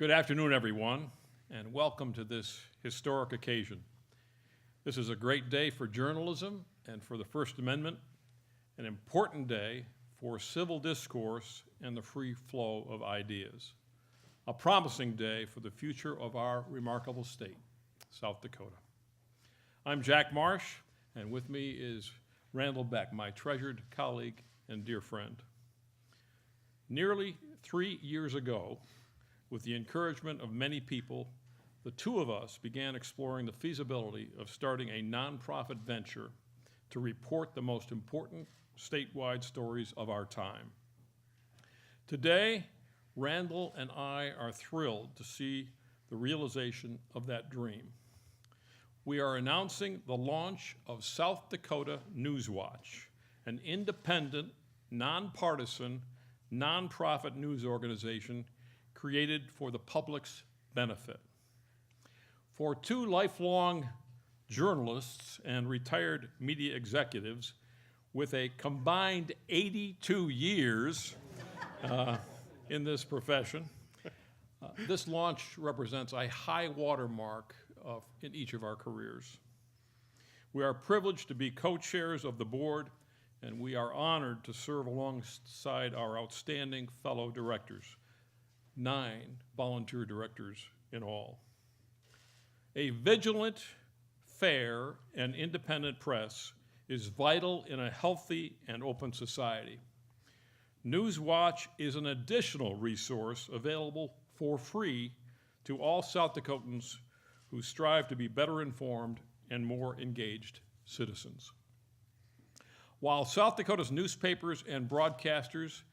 Good afternoon, everyone, and welcome to this historic occasion. This is a great day for journalism and for the First Amendment, an important day for civil discourse and the free flow of ideas, a promising day for the future of our remarkable state, South Dakota. I'm Jack Marsh, and with me is Randell Beck, my treasured colleague and dear friend. Nearly 3 years ago, with the encouragement of many people, the two of us began exploring the feasibility of starting a nonprofit venture to report the most important statewide stories of our time. Today, Randell and I are thrilled to see the realization of that dream. We are announcing the launch of South Dakota News Watch, an independent, nonpartisan, nonprofit news organization created for the public's benefit. For two lifelong journalists and retired media executives with a combined 82 years in this profession, this launch represents a high watermark in each of our careers. We are privileged to be co-chairs of the board, and we are honored to serve alongside our outstanding fellow directors, 9 volunteer directors in all. A vigilant, fair, and independent press is vital in a healthy and open society. Newswatch is an additional resource available for free to all South Dakotans who strive to be better informed and more engaged citizens. While South Dakota's newspapers and broadcasters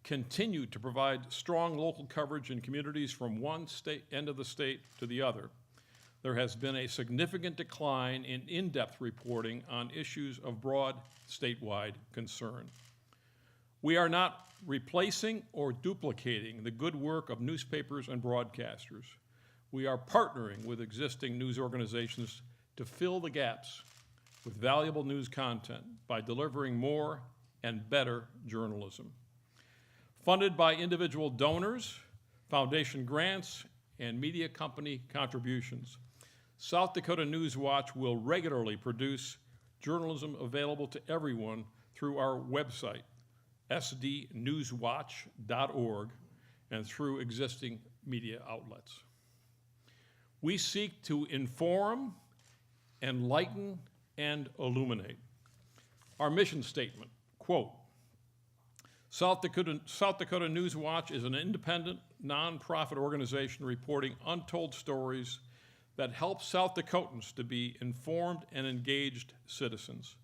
continue to provide strong local coverage in communities from one end of the state to the other, there has been a significant decline in in-depth reporting on issues of broad statewide concern. We are not replacing or duplicating the good work of newspapers and broadcasters. We are partnering with existing news organizations to fill the gaps with valuable news content by delivering more and better journalism. Funded by individual donors, foundation grants, and media company contributions, South Dakota News Watch will regularly produce journalism available to everyone through our website, sdnewswatch.org, and through existing media outlets. We seek to inform, enlighten, and illuminate. Our mission statement, quote, South Dakota News Watch is an independent, nonprofit organization reporting untold stories that help South Dakotans to be informed and engaged citizens.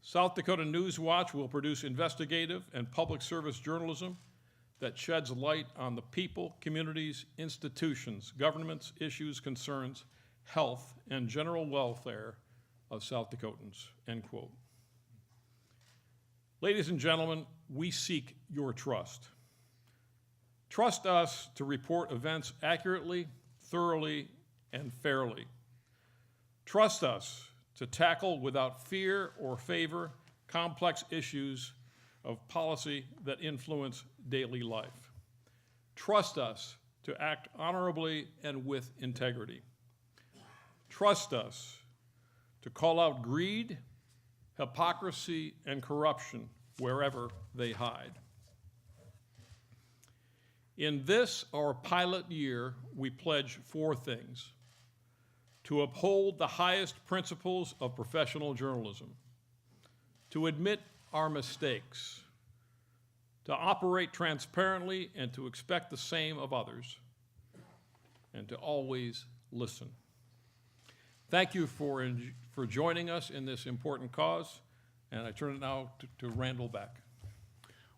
South Dakota News Watch will produce investigative and public service journalism that sheds light on the people, communities, institutions, governments, issues, concerns, health, and general welfare of South Dakotans, end quote. Ladies and gentlemen, we seek your trust. Trust us to report events accurately, thoroughly, and fairly. Trust us to tackle without fear or favor complex issues of policy that influence daily life. Trust us to act honorably and with integrity. Trust us to call out greed, hypocrisy, and corruption wherever they hide. In this, our pilot year, we pledge 4 things: to uphold the highest principles of professional journalism, to admit our mistakes, to operate transparently and to expect the same of others, and to always listen. Thank you for joining us in this important cause, and I turn it now to Randell Beck.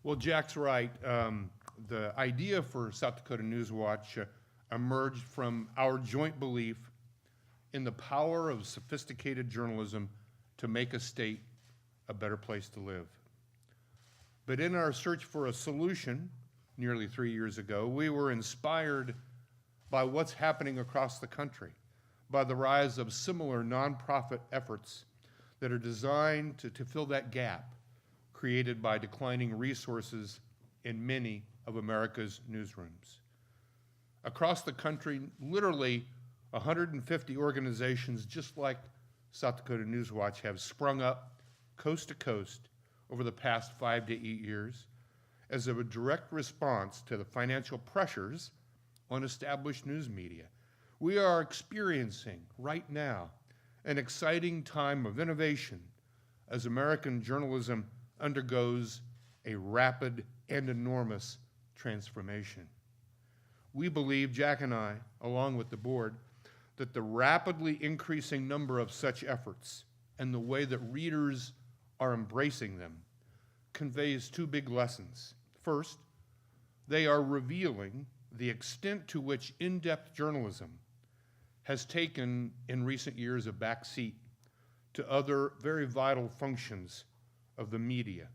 Well, Jack's right. The idea for South Dakota News Watch emerged from our joint belief in the power of sophisticated journalism to make a state a better place to live. But in our search for a solution nearly 3 years ago, we were inspired by what's happening across the country, by the rise of similar nonprofit efforts that are designed to fill that gap created by declining resources in many of America's newsrooms. Across the country, literally 150 organizations just like South Dakota News Watch have sprung up coast to coast over the past 5 to 8 years as a direct response to the financial pressures on established news media. We are experiencing right now an exciting time of innovation as American journalism undergoes a rapid and enormous transformation. We believe, Jack and I, along with the board, that the rapidly increasing number of such efforts and the way that readers are embracing them conveys two big lessons. First, they are revealing the extent to which in-depth journalism has taken in recent years a backseat to other very vital functions of the media.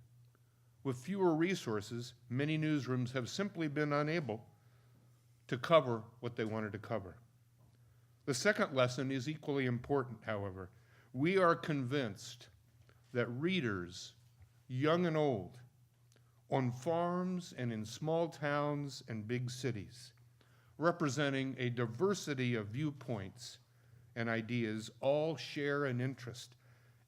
With fewer resources, many newsrooms have simply been unable to cover what they wanted to cover. The second lesson is equally important, however. We are convinced that readers, young and old, on farms and in small towns and big cities, representing a diversity of viewpoints and ideas, all share an interest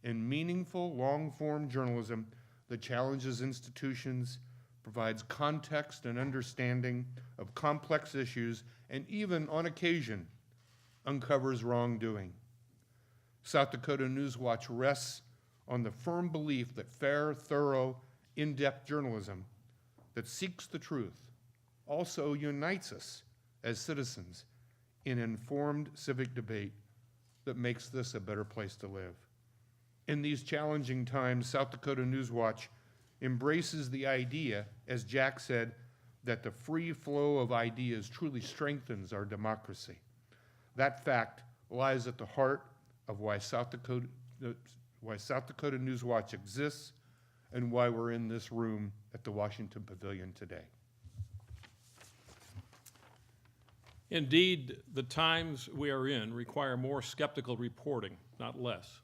in meaningful, long-form journalism that challenges institutions, provides context and understanding of complex issues, and even, on occasion, uncovers wrongdoing. South Dakota News Watch rests on the firm belief that fair, thorough, in-depth journalism that seeks the truth also unites us as citizens in informed civic debate that makes this a better place to live. In these challenging times, South Dakota News Watch embraces the idea, as Jack said, that the free flow of ideas truly strengthens our democracy. That fact lies at the heart of why South Dakota News Watch exists and why we're in this room at the Washington Pavilion today. Indeed, the times we are in require more skeptical reporting, not less.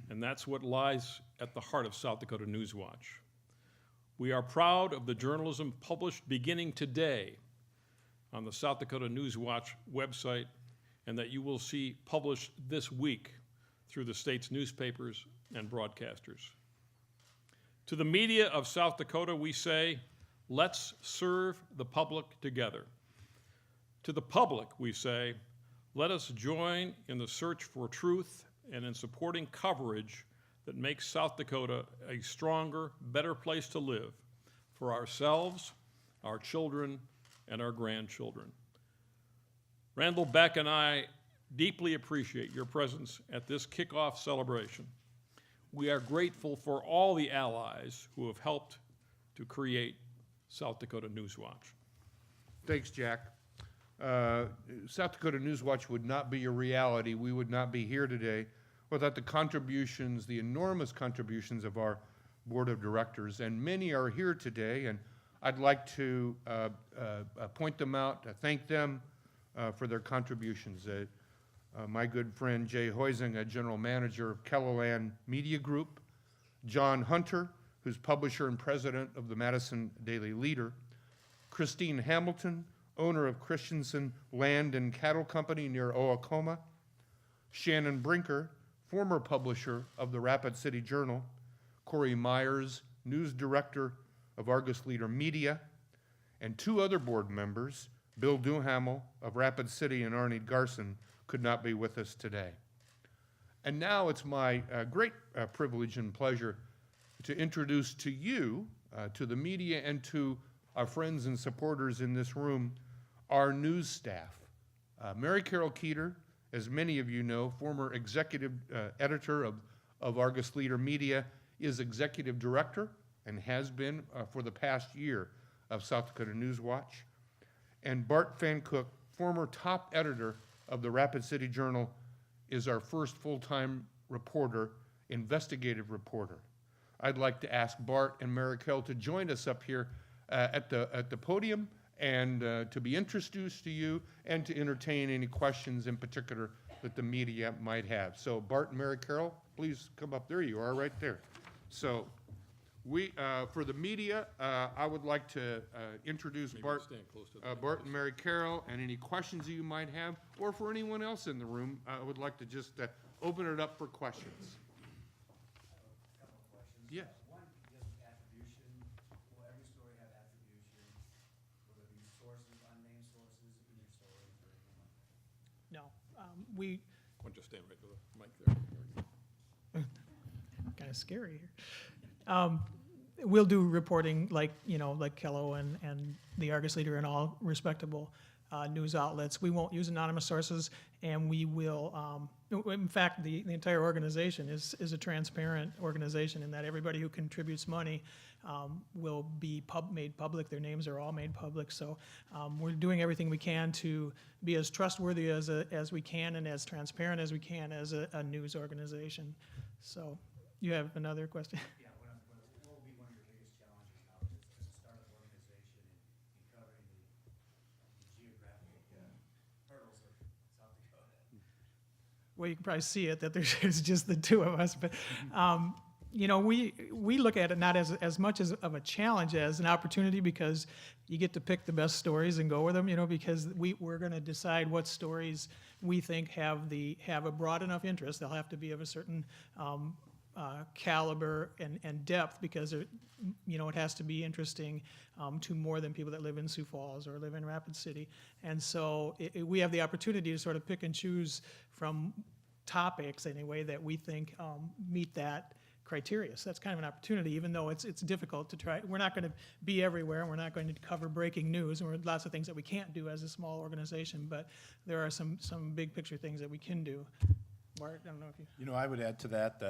And that's what lies at the heart of South Dakota News Watch. We are proud of the journalism published beginning today on the South Dakota News Watch website, and that you will see published this week through the state's newspapers and broadcasters. To the media of South Dakota, we say, let's serve the public together. To the public, we say, let us join in the search for truth and in supporting coverage that makes South Dakota a stronger, better place to live for ourselves, our children, and our grandchildren. Randell, Beck, and I deeply appreciate your presence at this kickoff celebration. We are grateful for all the allies who have helped to create South Dakota News Watch. Thanks, Jack. South Dakota News Watch would not be a reality. We would not be here today without the contributions, the enormous contributions of our board of directors, and many are here today, and I'd like to point them out, thank them for their contributions. My good friend Jay Huizinga, General Manager of Kelloland Media Group, John Hunter, who's publisher and president of the Madison Daily Leader, Christine Hamilton, owner of Christensen Land and Cattle Company near Oakoma, Shannon Brinker, former publisher of the Rapid City Journal, Corey Myers, news director of Argus Leader Media, and two other board members, Bill Duhamel of Rapid City and Arnie Garson, could not be with us today. And now it's my great privilege and pleasure to introduce to you, to the media, and to our friends and supporters in this room, our news staff. Maricarrol Kueter, as many of you know, former executive editor of Argus Leader Media, is executive director and has been for the past year of South Dakota News Watch. And Bart Pfankuch, former top editor of the Rapid City Journal, is our first full-time reporter, investigative reporter. I'd like to ask Bart and Maricarrol to join us up here at the podium and to be introduced to you and to entertain any questions in particular that the media might have. So Bart and Maricarrol, please come up. There you are, right there. So For the media, I would like to introduce Maybe Bart, stand close to the Bart and Maricarrol, and any questions that you might have, or for anyone else in the room, I would like to just open it up for questions. Couple of questions. Yes. One, just attribution. Will every story have attribution? Will there be sources, unnamed sources in your stories or anything like that? No, Why don't you stand right to the mic there? kind of scary here. We'll do reporting like Kello and the Argus Leader and all respectable news outlets. We won't use anonymous sources, and we will, in fact, the entire organization is a transparent organization in that everybody who contributes money will be made public. Their names are all made public. So we're doing everything we can to be as trustworthy as we can and as transparent as we can as a news organization. So you have another question? Yeah, what will be one of your biggest challenges now as a startup organization in covering the geographic hurdles of South Dakota? Well, you can probably see it that there's just the two of us, but we look at it not as much of a challenge as an opportunity, because you get to pick the best stories and go with them. Because we're going to decide what stories we think have a broad enough interest. They'll have to be of a certain caliber and depth, because it has to be interesting to more than people that live in Sioux Falls or live in Rapid City. And so we have the opportunity to sort of pick and choose from topics anyway that we think meet that criteria. So that's kind of an opportunity, even though it's difficult to try. We're not going to be everywhere, and we're not going to cover breaking news, and there's lots of things that we can't do as a small organization, but there are some big picture things that we can do. Bart, I don't know if you... I would add to that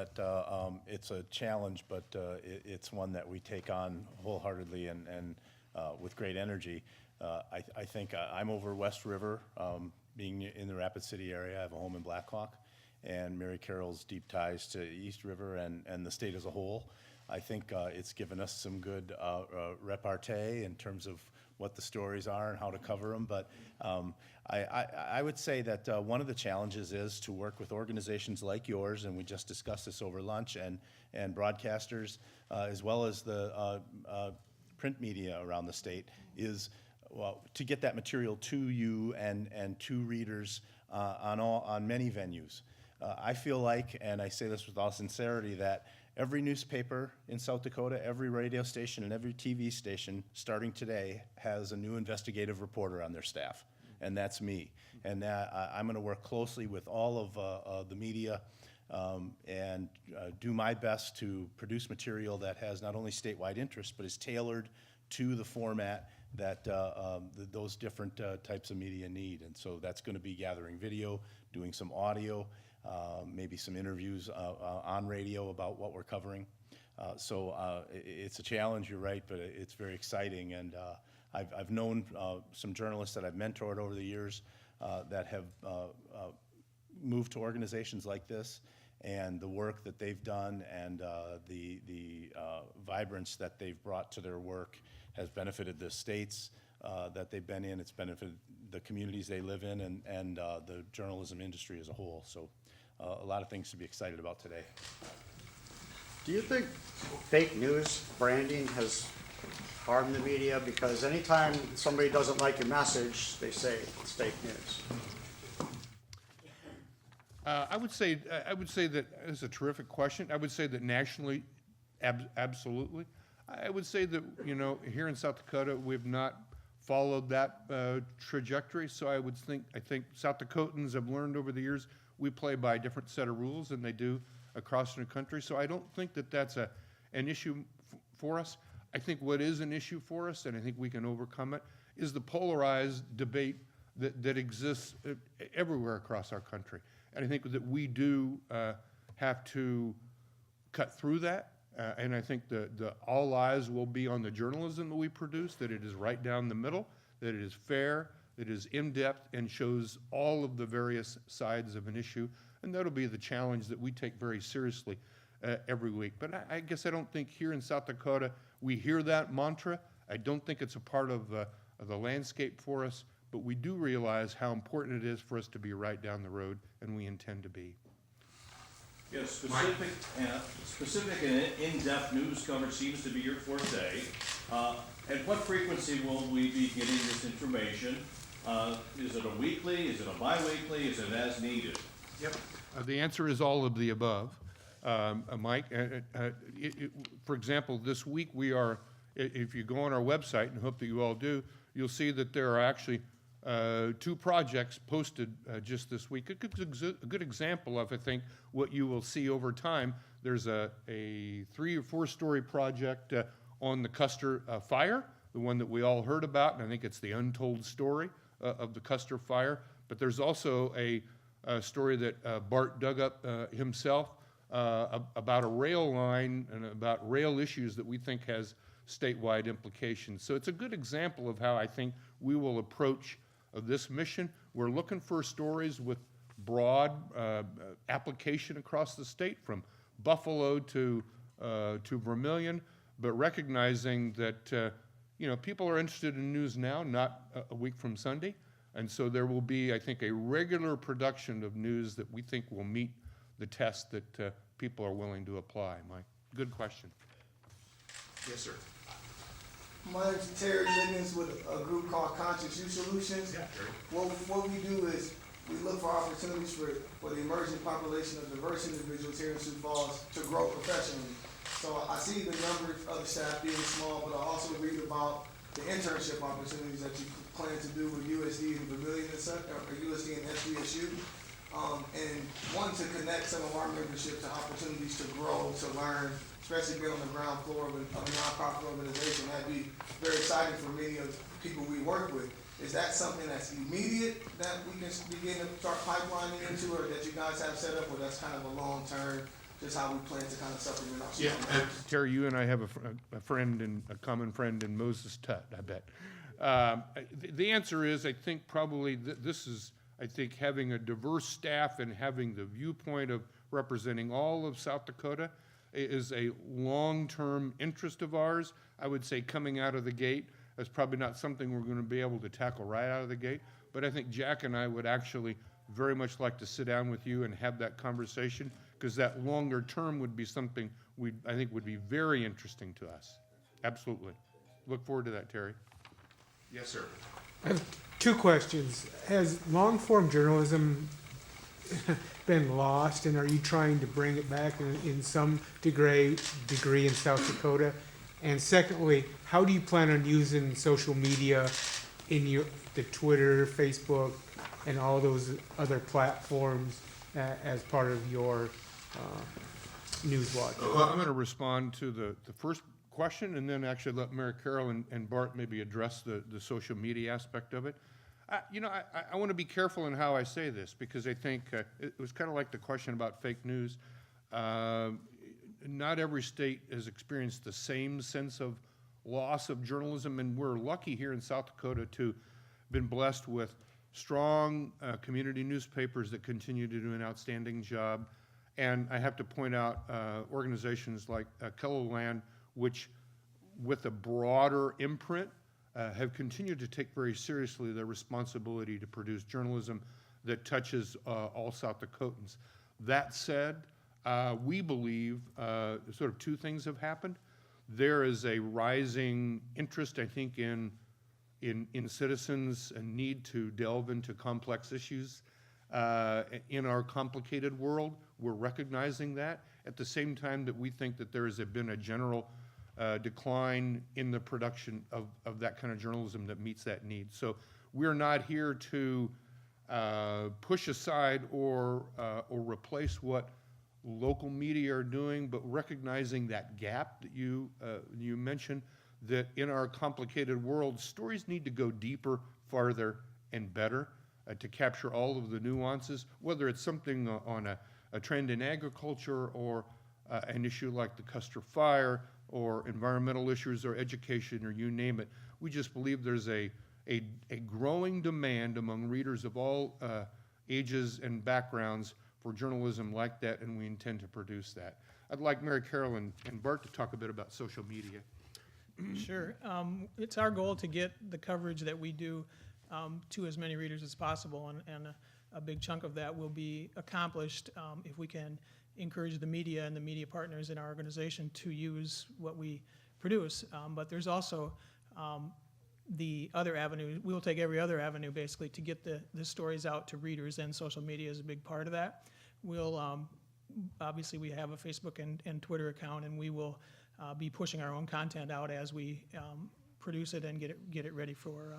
it's a challenge, but it's one that we take on wholeheartedly and with great energy. I think I'm over West River, being in the Rapid City area. I have a home in Black Hawk, and Maricarrol's deep ties to East River and the state as a whole. I think it's given us some good repartee in terms of what the stories are and how to cover them. But I would say that one of the challenges is to work with organizations like yours, and we just discussed this over lunch, and broadcasters, as well as the print media around the state, is to get that material to you and to readers on many venues. I feel like, and I say this with all sincerity, that every newspaper in South Dakota, every radio station, and every TV station starting today has a new investigative reporter on their staff, and that's me. And I'm going to work closely with all of the media and do my best to produce material that has not only statewide interest, but is tailored to the format that those different types of media need. And so that's going to be gathering video, doing some audio, maybe some interviews on radio about what we're covering. So it's a challenge, you're right, but it's very exciting. And I've known some journalists that I've mentored over the years that have moved to organizations like this, and the work that they've done and the vibrance that they've brought to their work has benefited the states that they've been in. It's benefited the communities they live in, and the journalism industry as a whole. So a lot of things to be excited about today. Do you think fake news branding has harmed the media? Because anytime somebody doesn't like your message, they say it's fake news. I would say that it's a terrific question. I would say that nationally, absolutely. I would say that, here in South Dakota, we've not followed that trajectory. So I think South Dakotans have learned over the years we play by a different set of rules than they do across the country. So I don't think that that's an issue for us. I think what is an issue for us, and I think we can overcome it, is the polarized debate that exists everywhere across our country. And I think that we do have to cut through that. And I think all eyes will be on the journalism that we produce, that it is right down the middle, that it is fair, that it is in-depth, and shows all of the various sides of an issue. And that'll be the challenge that we take very seriously every week. But I guess I don't think here in South Dakota we hear that mantra. I don't think it's a part of the landscape for us, but we do realize how important it is for us to be right down the road, and we intend to be. Yes, specific and in-depth news coverage seems to be your forte. At what frequency will we be getting this information? Is it a weekly, is it a bi-weekly, is it as needed? Yep. The answer is all of the above, Mike. For example, this week we are, if you go on our website, and hope that you all do, you'll see that there are actually 2 projects posted just this week. A good example of, I think, what you will see over time. There's a 3 or 4 story project on the Kueter fire, the one that we all heard about, and I think it's the untold story of the Kueter fire. But there's also a story that Bart dug up himself about a rail line and about rail issues that we think has statewide implications. So it's a good example of how I think we will approach this mission. We're looking for stories with broad application across the state, from Buffalo to Vermilion, but recognizing that people are interested in news now, not a week from Sunday. And so there will be, I think, a regular production of news that we think will meet the test that people are willing to apply. Mike, good question. Yes, sir. My name's Terry Liggins with a group called Conscious Youth Solutions. Yeah, Terry. What we do is we look for opportunities for the emerging population of diverse individuals here in Sioux Falls to grow professionally. So I see the numbers of the staff being small, but I also read about the internship opportunities that you plan to do with USD and Vermilion and USD and SVSU. And one, to connect some of our membership to opportunities to grow, to learn, especially being on the ground floor of a nonprofit organization. That'd be very exciting for many of the people we work with. Is that something that's immediate that we can begin to start pipelining into, or that you guys have set up, or that's kind of a long term, just how we plan to kind of supplement our Yeah, Terry, you and I have a friend, and a common friend in Moses Tutt, I bet. The answer is, I think probably this is, I think, having a diverse staff and having the viewpoint of representing all of South Dakota is a long-term interest of ours. I would say coming out of the gate, that's probably not something we're going to be able to tackle right out of the gate, but I think Jack and I would actually very much like to sit down with you and have that conversation, because that longer term would be something I think would be very interesting to us. Absolutely. Look forward to that, Terry. Yes, sir. I have 2 questions. Has long-form journalism been lost, and are you trying to bring it back in some degree in South Dakota? And secondly, how do you plan on using social media in the Twitter, Facebook, and all those other platforms as part of your News Watch? Well, I'm going to respond to the first question, and then actually let Maricarrol and Bart maybe address the social media aspect of it. I want to be careful in how I say this, because I think it was kind of like the question about fake news. Not every state has experienced the same sense of loss of journalism, and we're lucky here in South Dakota to have been blessed with strong community newspapers that continue to do an outstanding job. And I have to point out organizations like Kelloland, which with a broader imprint have continued to take very seriously their responsibility to produce journalism that touches all South Dakotans. That said, we believe sort of 2 things have happened. There is a rising interest, I think, in citizens' and need to delve into complex issues in our complicated world. We're recognizing that at the same time that we think that there has been a general decline in the production of that kind of journalism that meets that need. So we're not here to push aside or replace what local media are doing, but recognizing that gap that you mentioned, that in our complicated world, stories need to go deeper, farther, and better to capture all of the nuances, whether it's something on a trend in agriculture, or an issue like the Kueter fire, or environmental issues, or education, or you name it. We just believe there's a growing demand among readers of all ages and backgrounds for journalism like that, and we intend to produce that. I'd like Maricarrol and Bart to talk a bit about social media. Sure. It's our goal to get the coverage that we do to as many readers as possible, and a big chunk of that will be accomplished if we can encourage the media and the media partners in our organization to use what we produce. But there's also the other avenue. We will take every other avenue basically to get the stories out to readers, and social media is a big part of that. We'll obviously we have a Facebook and Twitter account, and we will be pushing our own content out as we produce it and get it ready for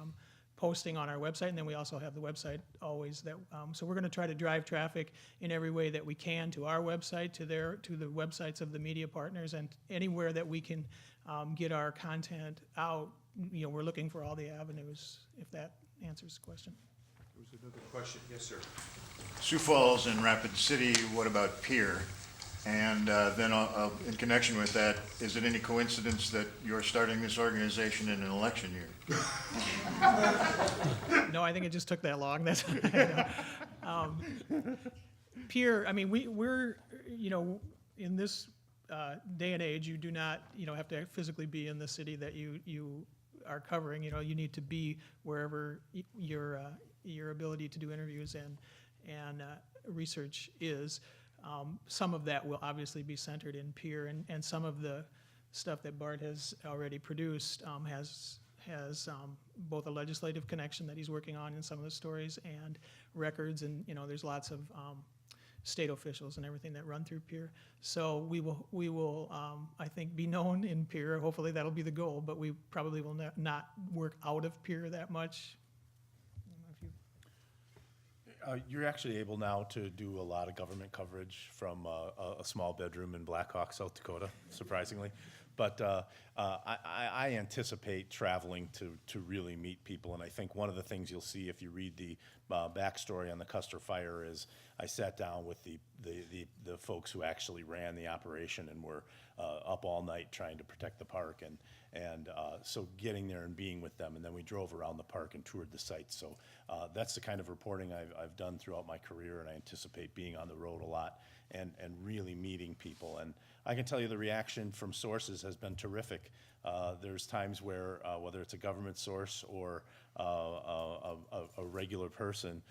posting on our website. And then we also have the website always that. So we're going to try to drive traffic in every way that we can to our website, to the websites of the media partners, and anywhere that we can get our content out. We're looking for all the avenues. If that answers the question. There was another question. Yes, sir. Sioux Falls and Rapid City, what about Pier? And then in connection with that, is it any coincidence that you're starting this organization in an election year? No, I think it just took that long. That's Pier. I mean, we're in this day and age, you do not have to physically be in the city that you are covering. You need to be wherever your ability to do interviews and research is. Some of that will obviously be centered in Pier, and some of the stuff that Bart has already produced has both a legislative connection that he's working on in some of the stories and records, and there's lots of state officials and everything that run through Pier. So we will I think be known in Pier. Hopefully that'll be the goal, but we probably will not work out of Pier that much. You're actually able now to do a lot of government coverage from a small bedroom in Black Hawk, South Dakota, surprisingly. But I anticipate traveling to really meet people, and I think one of the things you'll see if you read the backstory on the Custer fire is I sat down with the folks who actually ran the operation and were up all night trying to protect the park, and so getting there and being with them, and then we drove around the park and toured the site. So that's the kind of reporting I've done throughout my career, and I anticipate being on the road a lot and really meeting people. And I can tell you the reaction from sources has been terrific. There's times where, whether it's a government source or a regular person,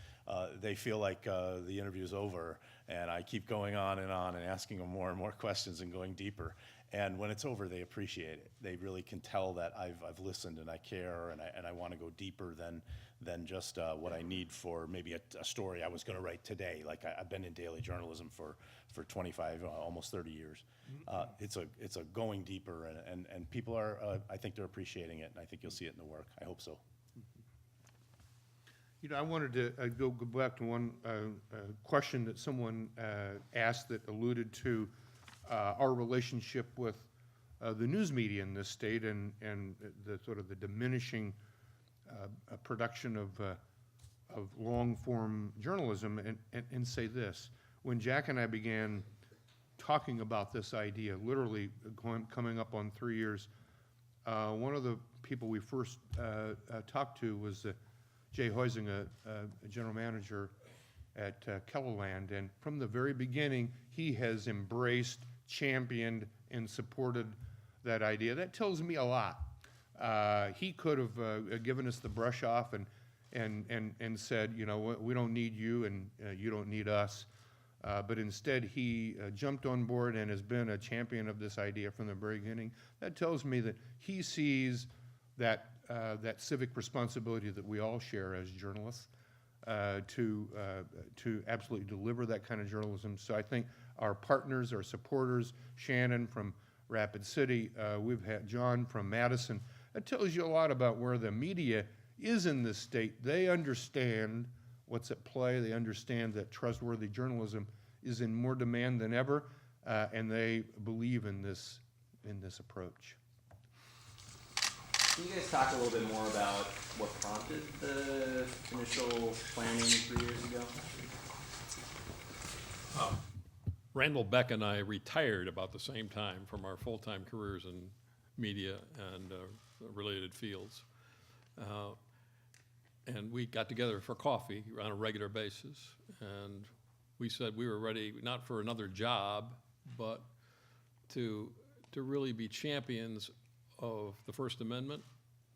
they feel like the interview's over, and I keep going on and asking them more and more questions and going deeper. And when it's over, they appreciate it. They really can tell that I've listened and I care, and I want to go deeper than just what I need for maybe a story I was going to write today. Like I've been in daily journalism for 25, almost 30 years. It's a going deeper, and people are, I think they're appreciating it, and I think you'll see it in the work. I hope so. I wanted to go back to one question that someone asked that alluded to our relationship with the news media in this state and the sort of the diminishing production of long-form journalism, and say this. When Jack and I began talking about this idea, literally coming up on 3 years, one of the people we first talked to was Jay Hoising, a general manager at Kellerland, and from the very beginning, he has embraced, championed, and supported that idea. That tells me a lot. He could have given us the brush off and said, we don't need you and you don't need us. But instead, he jumped on board and has been a champion of this idea from the very beginning. That tells me that he sees that civic responsibility that we all share as journalists to absolutely deliver that kind of journalism. So I think our partners, our supporters, Shannon from Rapid City, we've had John from Madison. That tells you a lot about where the media is in this state. They understand what's at play. They understand that trustworthy journalism is in more demand than ever, and they believe in this approach. Can you guys talk a little bit more about what prompted the initial planning 3 years ago? Randell, Beck, and I retired about the same time from our full-time careers in media and related fields. And we got together for coffee on a regular basis, and we said we were ready, not for another job, but to really be champions of the First Amendment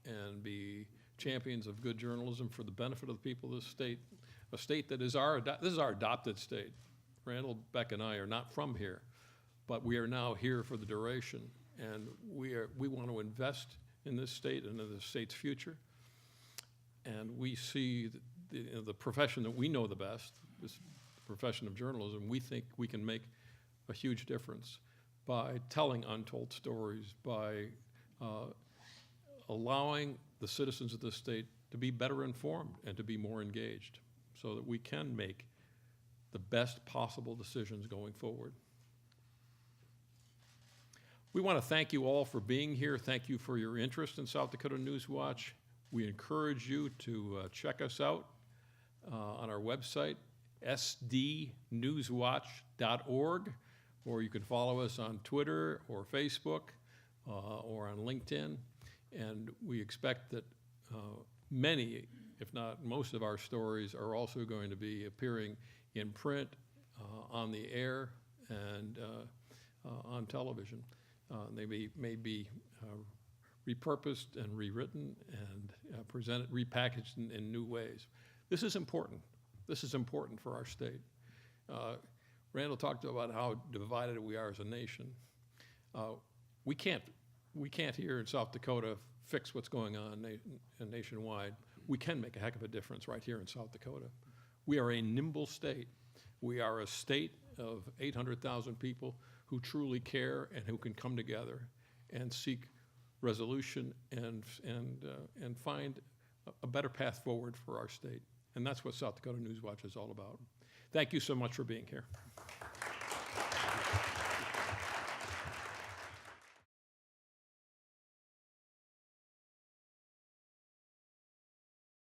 and be champions of good journalism for the benefit of the people of this state, a state that is this is our adopted state. Randell, Beck, and I are not from here, but we are now here for the duration, and we want to invest in this state and in the state's future. And we see the profession that we know the best, this profession of journalism, we think we can make a huge difference by telling untold stories, by allowing the citizens of this state to be better informed and to be more engaged so that we can make the best possible decisions going forward. We want to thank you all for being here. Thank you for your interest in South Dakota News Watch. We encourage you to check us out on our website, sdnewswatch.org, or you can follow us on Twitter or Facebook or on LinkedIn. And we expect that many, if not most of our stories are also going to be appearing in print, on the air, and on television. They may be repurposed and rewritten and presented, repackaged in new ways. This is important. This is important for our state. Randell talked about how divided we are as a nation. We can't here in South Dakota fix what's going on nationwide. We can make a heck of a difference right here in South Dakota. We are a nimble state. We are a state of 800,000 people who truly care and who can come together and seek resolution and find a better path forward for our state. And that's what South Dakota News Watch is all about. Thank you so much for being here.